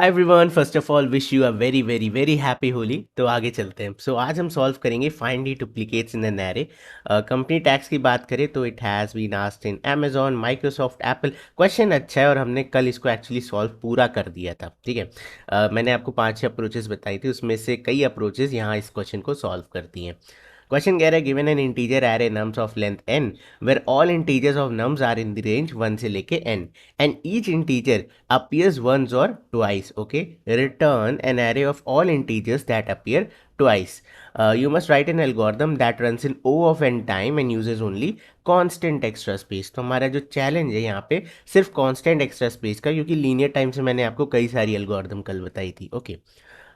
Hi everyone, first of all wish you a very very very happy Holi. तो आगे चलते हैं। आज हम सॉल्व करेंगे find the duplicates in an array. Company tags की बात करें तो it has been asked in Amazon, Microsoft, Apple. Question अच्छा है और हमने कल इसको एक्चुअली सॉल्व पूरा कर दिया था। ठीक है। मैंने आपको 5-6 अप्रोचेस बताई थी, उसमें से कई अप्रोचेस यहाँ इस क्वेश्चन को सॉल्व करती हैं। क्वेश्चन कह रहा है given an integer array nums of length n where all integers of nums are in the range 1 से लेके n and each integer appears once or twice. Okay, return an array of all integers that appear twice. You must write an algorithm that runs in O of n time and uses only constant extra space. तो हमारा जो challenge है यहाँ पे सिर्फ constant extra space का, क्योंकि linear time से मैंने आपको कई सारी एल्गोरिदम कल बताई थी। ओके,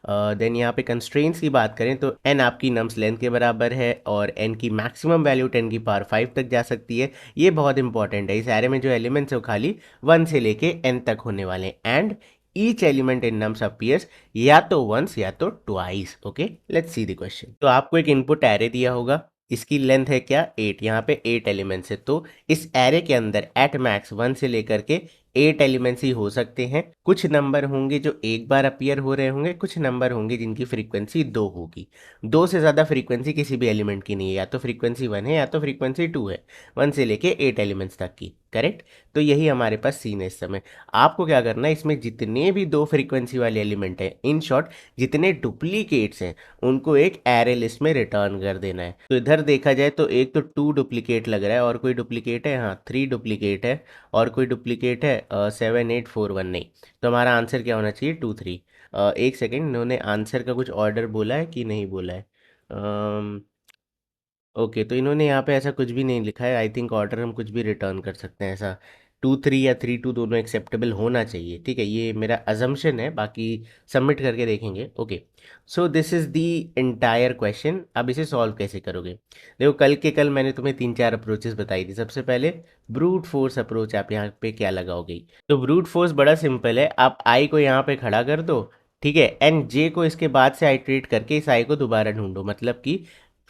देन यहाँ पे कंस्ट्रेंट्स की बात करें तो n आपकी नम्स लेंथ के बराबर है और n की मैक्सिमम वैल्यू 10 की पावर 5 तक जा सकती है। ये बहुत इंपॉर्टेंट है। इस एरे में जो एलिमेंट्स है वो खाली 1 से लेके n तक होने वाले हैं। And each element in nums appears या तो वंस या तो twice. Okay, let's see the question. तो आपको एक इनपुट एरे दिया होगा, इसकी लेंथ है क्या 8, यहाँ पे 8 एलिमेंट्स है। तो इस एरे के अंदर एट मैक्स 1 से लेकर के 8 एलिमेंट्स ही हो सकते हैं। कुछ नंबर होंगे जो एक बार अपीयर हो रहे होंगे, कुछ नंबर होंगे जिनकी फ्रीक्वेंसी 2 होगी। 2 से ज़्यादा फ्रीक्वेंसी किसी भी एलिमेंट की नहीं है, या तो फ्रीक्वेंसी 1 है या तो फ्रीक्वेंसी 2 है। 1 से लेके 8 एलिमेंट्स तक की। करेक्ट। तो यही हमारे पास सीन है इस समय। आपको क्या करना है, इसमें जितने भी 2 फ्रीक्वेंसी वाले एलिमेंट हैं, इन शॉर्ट जितने डुप्लीकेट्स हैं, उनको एक एरे लिस्ट में रिटर्न कर देना है। तो इधर देखा जाए तो एक तो 2 डुप्लीकेट लग रहा है, और कोई डुप्लीकेट है, हाँ 3 डुप्लीकेट है, और कोई डुप्लीकेट है 7 8 4 1 नहीं। तो हमारा आंसर क्या होना चाहिए 2 3। एक सेकेंड, इन्होंने आंसर का कुछ ऑर्डर बोला है कि नहीं बोला है? ओके, तो इन्होंने यहाँ पे ऐसा कुछ भी नहीं लिखा है। आई थिंक ऑर्डर हम कुछ भी रिटर्न कर सकते हैं। ऐसा 2 3 या 3 2 दोनों एक्सेप्टेबल होना चाहिए। ठीक है, ये मेरा अजम्पशन है, बाकी सबमिट करके देखेंगे। Okay, so this is the entire question. अब इसे सॉल्व कैसे करोगे? देखो, कल मैंने तुम्हें 3-4 अप्रोचेस बताई थी। सबसे पहले ब्रूट फोर्स अप्रोच आप यहाँ पे क्या लगाओगे? तो ब्रूट फोर्स बड़ा सिंपल है। आप आई को यहाँ पे खड़ा कर दो, ठीक है, एंड जे को इसके बाद से आइट्रेट करके इस आई को दोबारा ढूंढो। मतलब कि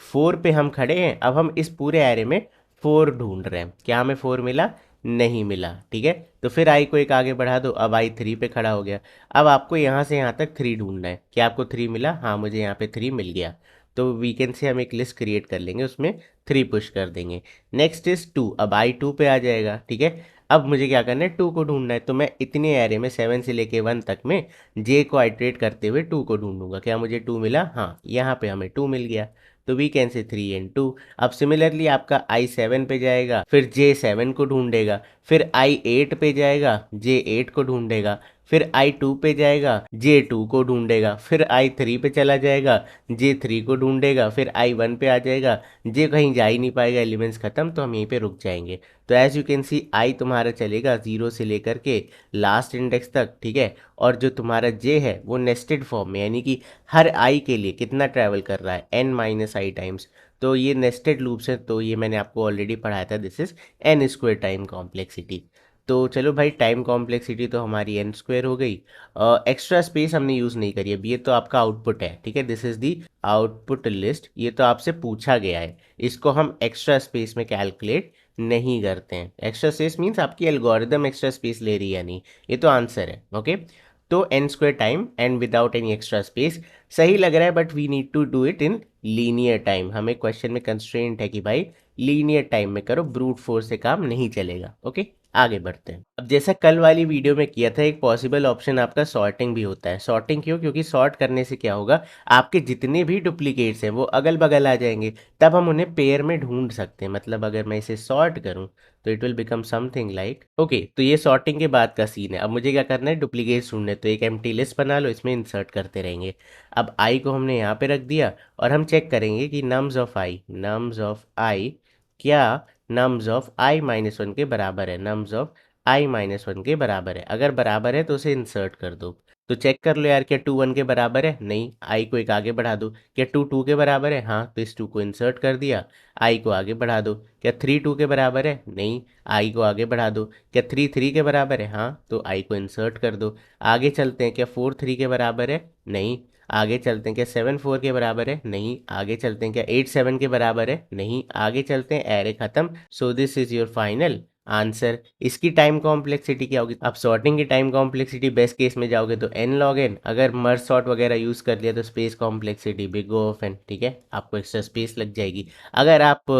4 पे हम खड़े हैं, अब हम इस पूरे एरे में 4 ढूंढ रहे हैं। क्या हमें 4 मिला? नहीं मिला। ठीक है, तो फिर आई को एक आगे बढ़ा दो, अब आई 3 पे खड़ा हो गया। अब आपको यहाँ से यहाँ तक 3 ढूंढना है। क्या आपको 3 मिला? हाँ, मुझे यहाँ पे 3 मिल गया। तो वीकेंड से हम एक लिस्ट क्रिएट कर लेंगे, उसमें 3 पुश कर देंगे। नेक्स्ट इज 2, अब आई 2 पे आ जाएगा। ठीक है, अब मुझे क्या करना है, 2 को ढूंढना है। तो मैं इतने एरे में 7 से लेके 1 तक में जे को आइट्रेट करते हुए 2 को ढूंढूंगा। क्या मुझे 2 मिला? हाँ, यहाँ पे हमें 2 मिल गया। तो वी कैन से 3 एंड 2। अब सिमिलरली आपका आई 7 पे जाएगा, फिर जे 7 को ढूंढेगा, फिर आई 8 पे जाएगा, जे 8 को ढूंढेगा, फिर आई 2 पे जाएगा, जे 2 को ढूंढेगा, फिर आई 3 पे चला जाएगा, जे 3 को ढूंढेगा, फिर आई 1 पे आ जाएगा। जे कहीं जा ही नहीं पाएगा, एलिमेंट्स खत्म, तो हम यहीं पे रुक जाएंगे। तो एज यू कैन सी आई तुम्हारा चलेगा 0 से लेकर के लास्ट इंडेक्स तक। ठीक है, और जो तुम्हारा जे है वो नेस्टेड फॉर्म में, यानी कि हर आई के लिए कितना ट्रैवल कर रहा है, n माइनस आई टाइम्स। तो ये नेस्टेड लूप्स हैं, तो ये मैंने आपको ऑलरेडी पढ़ाया था। This is n square time complexity. तो चलो भाई, टाइम कॉम्प्लेक्सिटी तो हमारी n स्क्वायर हो गई। एक्स्ट्रा स्पेस हमने यूज़ नहीं करी। अब ये तो आपका आउटपुट है। ठीक है, this is the output list. ये तो आपसे पूछा गया है, इसको हम एक्स्ट्रा स्पेस में कैलकुलेट नहीं करते हैं। एक्स्ट्रा स्पेस मीन्स आपकी एल्गोरिदम एक्स्ट्रा स्पेस ले रही है, नहीं, ये तो आंसर है। ओके, तो n square time and without any extra space सही लग रहा है, but we need to do it in linear time. हमें क्वेश्चन में कंस्ट्रेंट है कि भाई लीनियर टाइम में करो, ब्रूट फोर्स से काम नहीं चलेगा। ओके, आगे बढ़ते हैं। अब जैसा कल वाली वीडियो में किया था, एक पॉसिबल ऑप्शन आपका सॉर्टिंग भी होता है। सॉर्टिंग क्यों? क्योंकि सॉर्ट करने से क्या होगा, आपके जितने भी डुप्लीकेट्स हैं वो अगल बगल आ जाएंगे, तब हम उन्हें पेयर में ढूंढ सकते हैं। मतलब अगर मैं इसे सॉर्ट करूं तो it will become something like, okay, तो ये सॉर्टिंग के बाद का सीन है। अब मुझे क्या करना है, डुप्लीकेट्स ढूंढने। तो एक एम्प्टी लिस्ट बना लो, इसमें इंसर्ट करते रहेंगे। अब आई को हमने यहाँ पे रख दिया, और हम चेक करेंगे कि नम्स ऑफ आई क्या नम्स ऑफ आई माइनस 1 के बराबर है। नम्स ऑफ आई माइनस 1 के बराबर है। अगर बराबर है तो उसे इंसर्ट कर दो। तो चेक कर लो यार, क्या 2 1 के बराबर है? नहीं। आई को एक आगे बढ़ा दो। क्या 2 2 के बराबर है? हाँ, तो इस 2 को इंसर्ट कर दिया। आई को आगे बढ़ा दो। क्या 3 2 के बराबर है? नहीं। आई को आगे बढ़ा दो। क्या 3 3 के बराबर है? हाँ, तो आई को इंसर्ट कर दो। आगे चलते हैं, क्या 4 3 के बराबर है? नहीं। आगे चलते हैं, क्या 7 4 के बराबर है? नहीं। आगे चलते हैं, क्या 8 7 के बराबर है? नहीं। आगे चलते हैं, एरे खत्म। So this is your final answer. इसकी टाइम कॉम्प्लेक्सिटी क्या होगी? आप सॉर्टिंग की टाइम कॉम्प्लेक्सिटी बेस्ट केस में जाओगे तो n log n, अगर मर्ज सॉर्ट वगैरह यूज़ कर लिया तो space complexity big O of n, ठीक है, आपको एक्स्ट्रा स्पेस लग जाएगी। अगर आप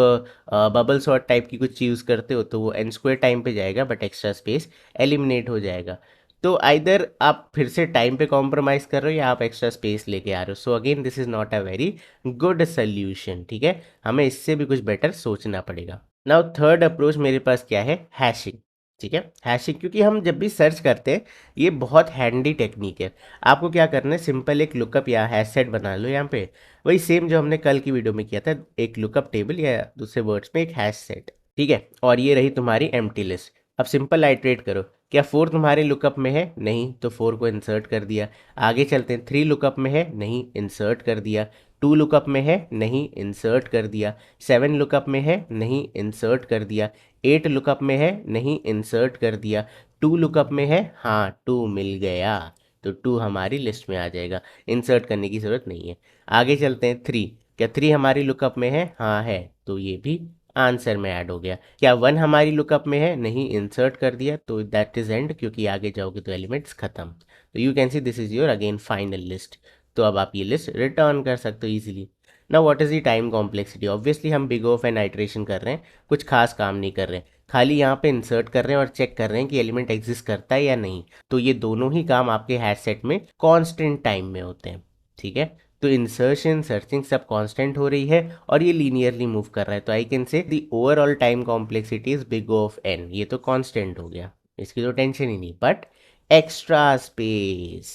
बबल सॉर्ट टाइप की कुछ यूज़ करते हो तो वो n स्क्वायर टाइम पे जाएगा, बट एक्स्ट्रा स्पेस एलिमिनेट हो जाएगा। तो आइदर आप फिर से टाइम पे कॉम्प्रोमाइज़ कर रहे हो या आप एक्स्ट्रा स्पेस लेके आ रहे हो। So again this is not a very good solution, ठीक है, हमें इससे भी कुछ बेटर सोचना पड़ेगा। नाउ थर्ड अप्रोच मेरे पास क्या है? हैशिंग, ठीक है, हैशिंग, क्योंकि हम जब भी सर्च करते हैं ये बहुत हैंडी टेक्निक है। आपको क्या करना है, सिंपल एक लुकअप या हैश सेट बना लो यहाँ पे, वही सेम जो हमने कल की वीडियो में किया था, एक लुकअप टेबल या दूसरे वर्ड्स में एक हैश सेट, ठीक है, और ये रही तुम्हारी एम्प्टी लिस्ट। अब सिंपल आइट्रेट करो, क्या 4 तुम्हारे लुकअप में है? नहीं, तो 4 को इंसर्ट कर दिया। आगे चलते हैं, 3 लुकअप में है? नहीं, इंसर्ट कर दिया। 2 लुकअप में है? नहीं, इंसर्ट कर दिया। 7 लुकअप में है? नहीं, इंसर्ट कर दिया। 8 लुकअप में है? नहीं, इंसर्ट कर दिया। 2 लुकअप में है? हाँ, 2 मिल गया, तो 2 हमारी लिस्ट में आ जाएगा, इंसर्ट करने की ज़रूरत नहीं है। आगे चलते हैं, 3, क्या 3 हमारी लुकअप में है? हाँ है, तो ये भी आंसर में ऐड हो गया। क्या 1 हमारी लुकअप में है? नहीं, इंसर्ट कर दिया, तो दैट इज एंड, क्योंकि आगे जाओगे तो एलिमेंट्स खत्म। तो you can see this is your again final list. तो अब आप ये लिस्ट रिटर्न कर सकते हो इजीली। ना what is the time complexity? Obviously हम बिग ऑफ एन आइट्रेशन कर रहे हैं, कुछ खास काम नहीं कर रहे हैं, खाली यहाँ पे इंसर्ट कर रहे हैं और चेक कर रहे हैं कि एलिमेंट एग्जिस्ट करता है या नहीं। तो ये दोनों ही काम आपके हैश सेट में कांस्टेंट टाइम में होते हैं, ठीक है। तो इंसर्शन सर्चिंग सब कांस्टेंट हो रही है और ये लीनियरली मूव कर रहा है, तो I can say the overall time complexity is big of n. ये तो कांस्टेंट हो गया, इसकी तो टेंशन ही नहीं, बट एक्स्ट्रा स्पेस,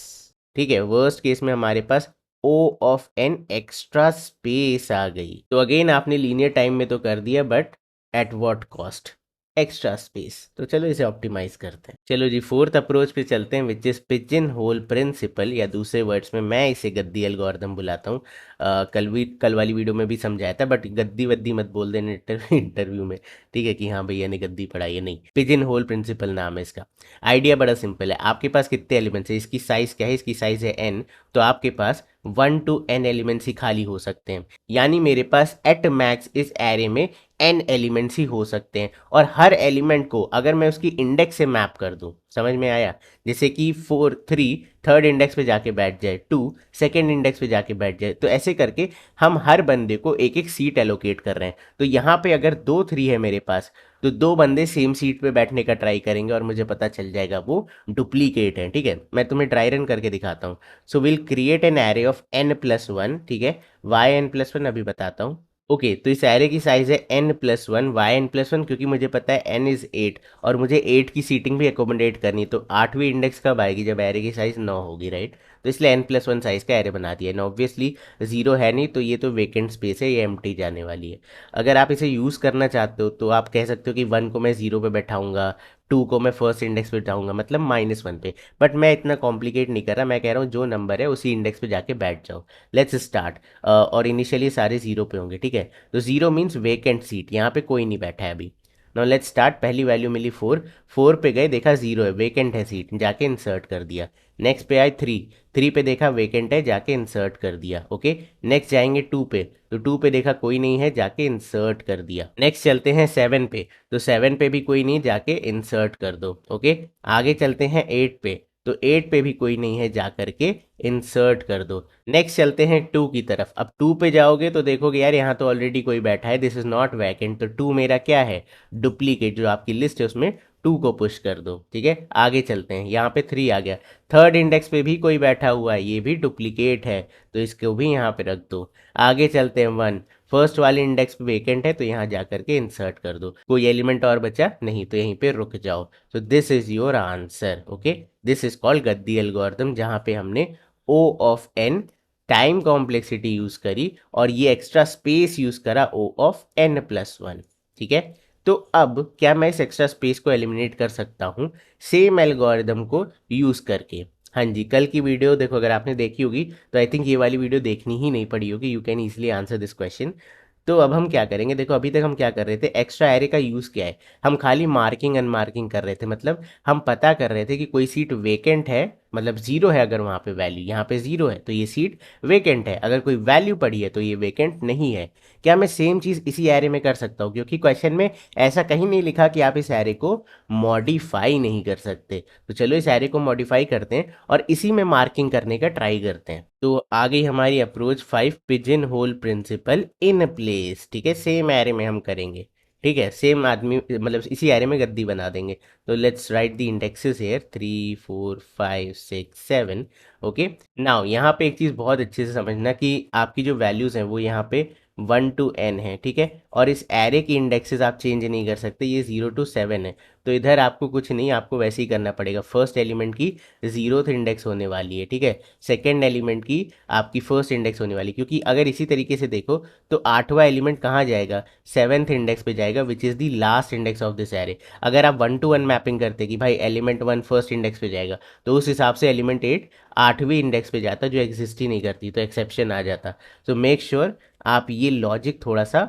ठीक है, वर्स्ट केस में हमारे पास ओ ऑफ एन एक्स्ट्रा स्पेस आ गई। तो अगेन आपने लीनियर टाइम में तो कर दिया, but at what cost? Extra space. तो चलो इसे ऑप्टिमाइज करते हैं। चलो जी, फोर्थ अप्रोच पे चलते हैं, which is pigeon hole principle, या दूसरे वर्ड्स में मैं इसे गद्दी एल्गोरिथम बुलाता हूँ। कल वाली वीडियो में भी समझाया था, बट गद्दी वद्दी मत बोल देना इंटरव्यू में, ठीक है, कि हाँ भैया ने गद्दी पढ़ाई है, नहीं, पिजन होल प्रिंसिपल नाम है इसका। आइडिया बड़ा सिंपल है, आपके पास कितने एलिमेंट्स है, इसकी साइज क्या है, इसकी साइज है एन, तो आपके पास 1 to n एलिमेंट्स ही खाली हो सकते हैं, यानी मेरे पास एट मैक्स इस एरे में n एलिमेंट्स ही हो सकते हैं। और हर एलिमेंट को अगर मैं उसकी इंडेक्स से मैप कर दूं, समझ में आया, जैसे कि 3 थर्ड इंडेक्स पे जाके बैठ जाए, 2 सेकेंड इंडेक्स पे जाके बैठ जाए, तो ऐसे करके हम हर बंदे को एक एक सीट एलोकेट कर रहे हैं। तो यहाँ पे अगर 2 3 है मेरे पास, तो 2 बंदे सेम सीट पे बैठने का ट्राई करेंगे और मुझे पता चल जाएगा वो डुप्लीकेट है, ठीक है। मैं तुम्हें ड्राई रन करके दिखाता हूँ। So will create an array of n+1, ठीक है, yn+1 अभी बताता हूँ। ओके, तो इस एरे की साइज है n+1, yn+1, क्योंकि मुझे पता है n इज 8 और मुझे 8 की सीटिंग भी एकोमोडेट करनी है, तो 8वीं इंडेक्स कब आएगी? जब एरे की साइज 9 होगी, राइट। तो इसलिए n+1 साइज का एरे बना दिया। ऑब्वियसली 0 है नहीं, तो ये तो वेकेंट स्पेस है, ये एम्प्टी जाने वाली है। अगर आप इसे यूज़ करना चाहते हो तो आप कह सकते हो कि 1 को मैं 0 पे बैठाऊंगा, 2 को मैं फर्स्ट इंडेक्स पे बैठाऊंगा, मतलब -1 पे। बट मैं इतना कॉम्प्लिकेट नहीं कर रहा, मैं कह रहा हूँ जो नंबर है उसी इंडेक्स पे जाके बैठ जाओ। Let's start. और इनिशियली सारे 0 पे होंगे, ठीक है, तो 0 मीन्स वेकेंट सीट, यहाँ पे कोई नहीं बैठा है अभी। Now let's start. पहली वैल्यू मिली 4, 4 पे गए, देखा 0 है, वेकेंट है सीट, जाके इंसर्ट कर दिया। नेक्स्ट पे आए 3, 3 पे देखा वेकेंट है, जाके इंसर्ट कर दिया, ओके। नेक्स्ट जाएंगे 2 पे, तो 2 पे देखा कोई नहीं है, जाके इंसर्ट कर दिया। नेक्स्ट चलते हैं 7 पे, तो 7 पे भी कोई नहीं, जाके इंसर्ट कर दो, ओके। आगे चलते हैं 8 पे, तो 8 पे भी कोई नहीं है, जा करके इंसर्ट कर दो। नेक्स्ट चलते हैं 2 की तरफ। अब 2 पे जाओगे तो देखोगे यार यहाँ तो ऑलरेडी कोई बैठा है, दिस इज नॉट वैकेंट, तो 2 मेरा क्या है? डुप्लीकेट, जो आपकी लिस्ट है उसमें 2 को पुश कर दो, ठीक है। आगे चलते हैं, यहाँ पे 3 आ गया, थर्ड इंडेक्स पे भी कोई बैठा हुआ है, ये भी डुप्लीकेट है, तो इसको भी यहाँ पे रख दो। आगे चलते हैं 1, फर्स्ट वाले इंडेक्स पे वेकेंट है, तो यहाँ जा करके इंसर्ट कर दो। कोई एलिमेंट और बचा नहीं, तो यहीं पे रुक जाओ। तो this is your answer, okay. This is called Gaddi algorithm, जहाँ पे हमने O of n time complexity use करी और ये एक्स्ट्रा स्पेस यूज करा O ऑफ n+1, ठीक है। तो अब क्या मैं इस एक्स्ट्रा स्पेस को एलिमिनेट कर सकता हूँ सेम एल्गोरिदम को यूज करके? हाँ जी, कल की वीडियो देखो, अगर आपने देखी होगी तो आई थिंक ये वाली वीडियो देखनी ही नहीं पड़ी होगी, you can easily answer this question. तो अब हम क्या करेंगे, देखो अभी तक हम क्या कर रहे थे, एक्स्ट्रा एरे का यूज़ क्या है, हम खाली मार्किंग अनमार्किंग कर रहे थे, मतलब हम पता कर रहे थे कि कोई सीट वेकेंट है मतलब जीरो है अगर वहाँ पे वैल्यू, यहाँ पे जीरो है तो ये सीट वेकेंट है, अगर कोई वैल्यू पड़ी है तो ये वेकेंट नहीं है। क्या मैं सेम चीज़ इसी एरे में कर सकता हूँ? क्योंकि क्वेश्चन में ऐसा कहीं नहीं लिखा कि आप इस एरे को मॉडिफाई नहीं कर सकते। तो चलो इस एरे को मॉडिफाई करते हैं और इसी में मार्किंग करने का ट्राई करते हैं। तो आ गई हमारी approach 5 pigeon hole principle in place, ठीक है, सेम एरे में हम करेंगे, ठीक है, सेम आदमी मतलब इसी एरे में गद्दी बना देंगे। तो let's write the indexes here 3 4 5 6 7। Okay, now यहाँ पे एक चीज़ बहुत अच्छे से समझना कि आपकी जो वैल्यूज़ हैं वो यहाँ पे 1 to n है, ठीक है, और इस एरे की इंडेक्सेस आप चेंज नहीं कर सकते, ये 0 to 7 है। तो इधर आपको कुछ नहीं, आपको वैसे ही करना पड़ेगा। फर्स्ट एलिमेंट की 0th इंडेक्स होने वाली है, ठीक है, सेकेंड एलिमेंट की आपकी फर्स्ट इंडेक्स होने वाली, क्योंकि अगर इसी तरीके से देखो तो 8वां एलिमेंट कहाँ जाएगा? 7th इंडेक्स पे जाएगा, which is the last index of this array. अगर आप 1 to 1 मैपिंग करते कि भाई एलिमेंट 1 फर्स्ट इंडेक्स पे जाएगा, तो उस हिसाब से एलिमेंट 8 8वीं इंडेक्स पे जाता, जो एग्जिस्ट ही नहीं करती, तो एक्सेप्शन आ जाता। तो मेक श्योर आप ये लॉजिक थोड़ा सा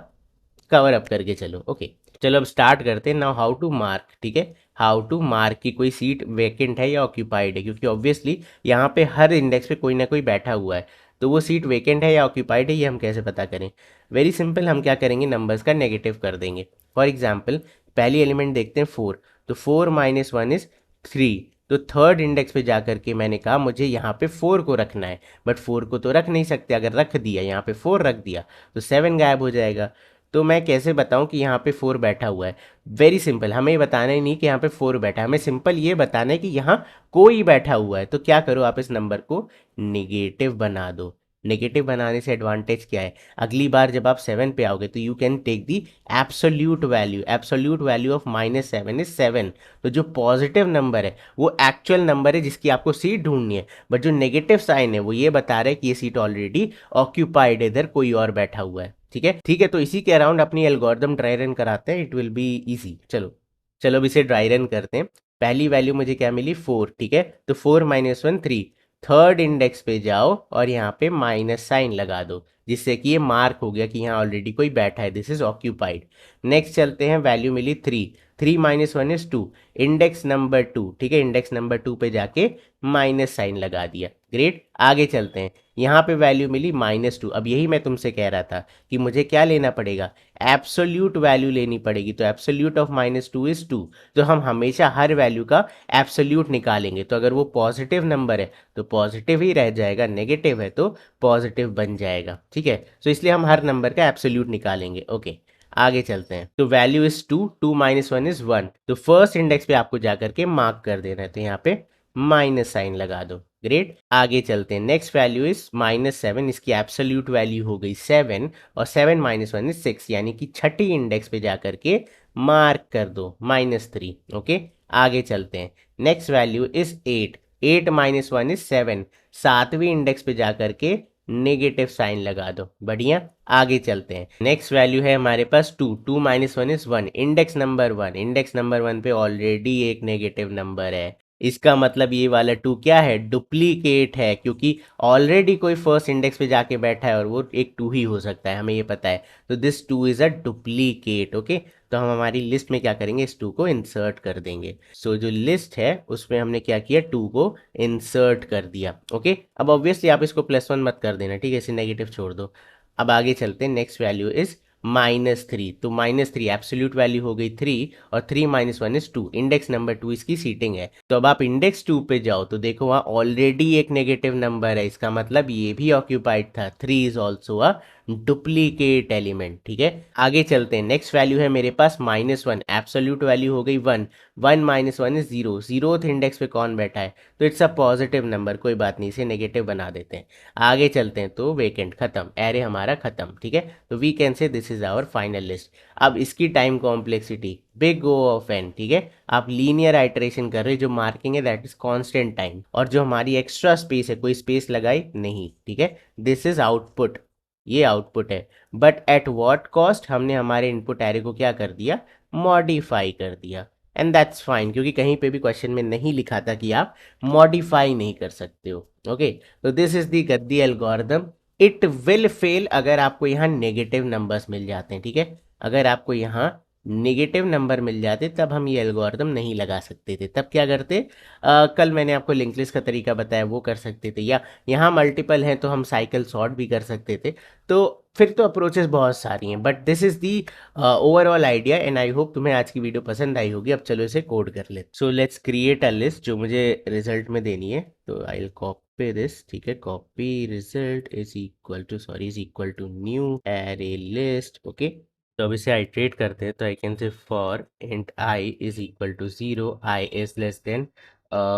कवर अप करके चलो। ओके, चलो अब स्टार्ट करते हैं। नाउ हाउ टू मार्क, ठीक है, हाउ टू मार्क कि कोई सीट वेकेंट है या ऑक्यूपाइड है, क्योंकि ऑब्वियसली यहाँ पे हर इंडेक्स पे कोई ना कोई बैठा हुआ है। तो वो सीट वेकेंट है या ऑक्यूपाइड है ये हम कैसे पता करें? वेरी सिंपल, हम क्या करेंगे, नंबर्स का नेगेटिव कर देंगे। फॉर एग्जाम्पल पहली एलिमेंट देखते हैं 4, तो 4 - 1 इज 3। तो थर्ड इंडेक्स पे जा करके मैंने कहा मुझे यहाँ पे 4 को रखना है, बट 4 को तो रख नहीं सकते, अगर रख दिया यहाँ पे 4 रख दिया तो 7 गायब हो जाएगा। तो मैं कैसे बताऊं कि यहाँ पे 4 बैठा हुआ है? वेरी सिंपल, हमें ये बताना ही नहीं कि यहाँ पे 4 बैठा है, हमें सिंपल ये बताना है कि यहाँ कोई बैठा हुआ है। तो क्या करो, आप इस नंबर को निगेटिव बना दो। नेगेटिव बनाने से एडवांटेज क्या है? अगली बार जब आप 7 पे आओगे तो you can take the absolute value of -7 is 7। तो जो पॉजिटिव नंबर है वो एक्चुअल नंबर है जिसकी आपको सीट ढूंढनी है, बट जो नेगेटिव साइन है वो ये बता रहा है कि ये सीट ऑलरेडी ऑक्यूपाइड है, इधर कोई और बैठा हुआ है। ठीक है, ठीक है, तो इसी के अराउंड अपनी एल्गोरिदम ड्राई रन कराते हैं, इट विल बी इजी। चलो चलो अब इसे ड्राई रन करते हैं। पहली वैल्यू मुझे क्या मिली? 4, ठीक है, तो 4 - 1 3। थर्ड इंडेक्स पे जाओ और यहाँ पे माइनस साइन लगा दो, जिससे कि ये मार्क हो गया कि यहाँ ऑलरेडी कोई बैठा है, दिस इज ऑक्यूपाइड। नेक्स्ट चलते हैं, वैल्यू मिली 3, 3 - 1 इज 2, इंडेक्स नंबर 2, ठीक है, इंडेक्स नंबर 2 पे जाके माइनस साइन लगा दिया, ग्रेट। आगे चलते हैं, यहाँ पे वैल्यू मिली -2। अब यही मैं तुमसे कह रहा था कि मुझे क्या लेना पड़ेगा, एब्सोल्यूट वैल्यू लेनी पड़ेगी। तो एब्सोल्यूट ऑफ -2 इज 2। तो हम हमेशा हर वैल्यू का एब्सोल्यूट निकालेंगे, तो अगर वो पॉजिटिव नंबर है तो पॉजिटिव ही रह जाएगा, नेगेटिव है तो पॉजिटिव बन जाएगा, ठीक है। तो इसलिए हम हर नंबर का एब्सोल्यूट निकालेंगे। ओके, आगे चलते हैं। तो वैल्यू इज 2, 2 - 1 इज 1। तो फर्स्ट इंडेक्स पे आपको जाकर के मार्क कर देना है, तो यहाँ पे माइनस साइन लगा दो, ग्रेट। आगे चलते हैं, नेक्स्ट वैल्यू इज -7, इसकी एब्सोल्यूट वैल्यू हो गई 7, और 7 - 1 इज 6, यानी कि छठी इंडेक्स पे जाकर के मार्क कर दो -3। ओके, आगे चलते हैं, नेक्स्ट वैल्यू इज 8, 8 - 1 इज 7, सातवीं इंडेक्स पे जाकर के नेगेटिव साइन लगा दो, बढ़िया। आगे चलते हैं, नेक्स्ट वैल्यू है हमारे पास 2, 2 - 1 इज 1, इंडेक्स नंबर 1 पे ऑलरेडी एक नेगेटिव नंबर है। इसका मतलब ये वाला 2 क्या है? डुप्लीकेट है, क्योंकि ऑलरेडी कोई फर्स्ट इंडेक्स पे जाके बैठा है और वो एक 2 ही हो सकता है, हमें ये पता है। तो this 2 is a duplicate. Okay, तो हम हमारी लिस्ट में क्या करेंगे, इस 2 को इंसर्ट कर देंगे। सो जो लिस्ट है उसमें हमने क्या किया, 2 को इंसर्ट कर दिया। ओके, अब ऑब्वियसली आप इसको +1 मत कर देना, ठीक है, इसे नेगेटिव छोड़ दो। अब आगे चलते हैं, नेक्स्ट वैल्यू इज -3। तो -3 एब्सोल्यूट वैल्यू हो गई 3, और 3 - 1 इज 2, इंडेक्स नंबर 2 इसकी सीटिंग है। तो अब आप इंडेक्स 2 पे जाओ तो देखो वहाँ ऑलरेडी एक नेगेटिव नंबर है, इसका मतलब ये भी ऑक्यूपाइड था। 3 is also a duplicate element, ठीक है। आगे चलते हैं, नेक्स्ट वैल्यू है मेरे पास -1, एब्सोल्यूट वैल्यू हो गई 1, 1 - 1 इज 0, जीरोथ इंडेक्स पे कौन बैठा है? तो इट्स अ पॉजिटिव नंबर, कोई बात नहीं, इसे नेगेटिव बना देते हैं। आगे चलते हैं, तो वेकेंट खत्म, एरे हमारा खत्म, ठीक है। तो we can say this is our final list. अब इसकी time complexity big O of n, ठीक है, आप लीनियर आइटरेशन कर रहे हो, जो मार्किंग है दैट इज कांस्टेंट टाइम, और जो हमारी एक्स्ट्रा स्पेस है कोई स्पेस लगाई नहीं, ठीक है। दिस इज आउटपुट, ये आउटपुट है, बट एट व्हाट कॉस्ट? हमने हमारे इनपुट एरे को क्या कर दिया, मॉडिफाई कर दिया, एंड दैट्स फाइन, क्योंकि कहीं पे भी क्वेश्चन में नहीं लिखा था कि आप मॉडिफाई नहीं कर सकते हो। ओके, तो this is the Gaddi algorithm. It will fail अगर आपको यहाँ नेगेटिव नंबर्स मिल जाते हैं, ठीक है, अगर आपको यहाँ नेगेटिव नंबर मिल जाते तब हम ये एल्गोरिदम नहीं लगा सकते थे। तब क्या करते, कल मैंने आपको लिंक लिस्ट का तरीका बताया, वो कर सकते थे, या यहाँ मल्टीपल हैं तो हम साइकिल सॉर्ट भी कर सकते थे। तो फिर तो अप्रोचेस बहुत सारी हैं, but this is the overall idea and I hope तुम्हें आज की वीडियो पसंद आई होगी। अब चलो इसे कोड कर ले। So let's create a list जो मुझे रिजल्ट में देनी है। तो आई विल कॉपी दिस, ठीक है, copy result is equal to, sorry, is equal to new array list. Okay, तो अब इसे आइट्रेट करते हैं। तो I can say for int i is equal to 0, i is less than,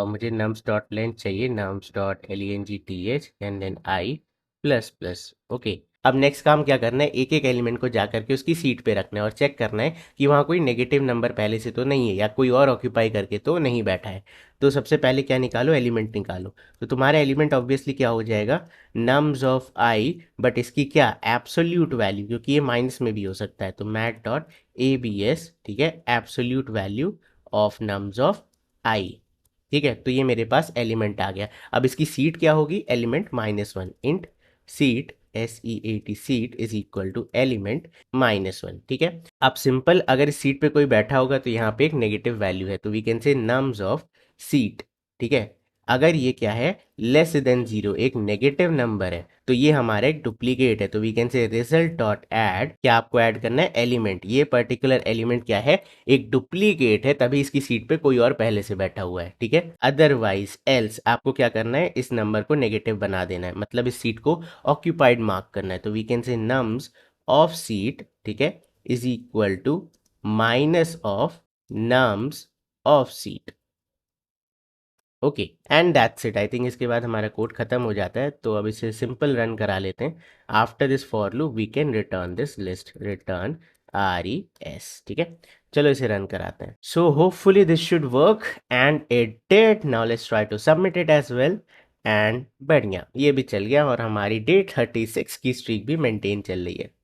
मुझे nums dot length चाहिए, nums dot length and then i plus plus. Okay, अब next काम क्या करना है, एक एक एलिमेंट को जा करके उसकी सीट पे रखना है और चेक करना है कि वहाँ कोई नेगेटिव नंबर पहले से तो नहीं है या कोई और ऑक्यूपाई करके तो नहीं बैठा है। तो सबसे पहले क्या निकालो, एलिमेंट निकालो। तो तुम्हारा एलिमेंट ऑब्वियसली क्या हो जाएगा, नम्स ऑफ आई, बट इसकी क्या एब्सोल्यूट वैल्यू, क्योंकि ये माइनस में भी हो सकता है। तो mat dot A B S, ठीक है, absolute value of nums of I. ठीक है, तो ये मेरे पास एलिमेंट आ गया। अब इसकी सीट क्या होगी, element -1, int seat SEAT seat is equal to element -1। ठीक है, अब सिंपल, अगर इस सीट पे कोई बैठा होगा तो यहाँ पे एक नेगेटिव वैल्यू है, तो we can say nums of seat. ठीक है, अगर ये क्या है, लेस देन 0, एक नेगेटिव नंबर है, तो ये हमारा एक डुप्लीकेट है। तो we can say result dot add, क्या आपको ऐड करना है, एलिमेंट। ये पर्टिकुलर एलिमेंट क्या है, एक डुप्लीकेट है, तभी इसकी सीट पे कोई और पहले से बैठा हुआ है। ठीक है, अदरवाइज एल्स आपको क्या करना है, इस नंबर को नेगेटिव बना देना है, मतलब इस सीट को ऑक्यूपाइड मार्क करना है। तो we can say nums of seat, ठीक है, is equal to minus of nums of seat. Okay, and that's it. I think इसके बाद हमारा कोड खत्म हो जाता है। तो अब इसे सिंपल रन करा लेते हैं। After this for loop we can return this list, return RES। ठीक है, चलो इसे रन कराते हैं। So hopefully this should work and it did. Now let's try to submit it as well. And बढ़िया, ये भी चल गया और हमारी डे 36 की स्ट्रीक भी मेंटेन चल रही है।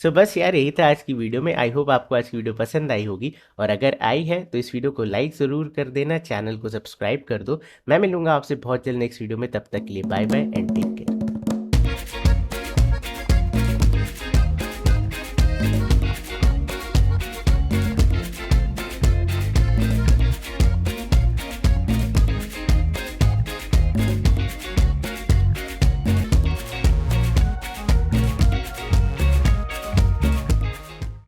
सो बस यार, यही था आज की वीडियो में। आई होप आपको आज की वीडियो पसंद आई होगी, और अगर आई है तो इस वीडियो को लाइक ज़रूर कर देना, चैनल को सब्सक्राइब कर दो। मैं मिलूंगा आपसे बहुत जल्द नेक्स्ट वीडियो में, तब तक के लिए bye bye and take care.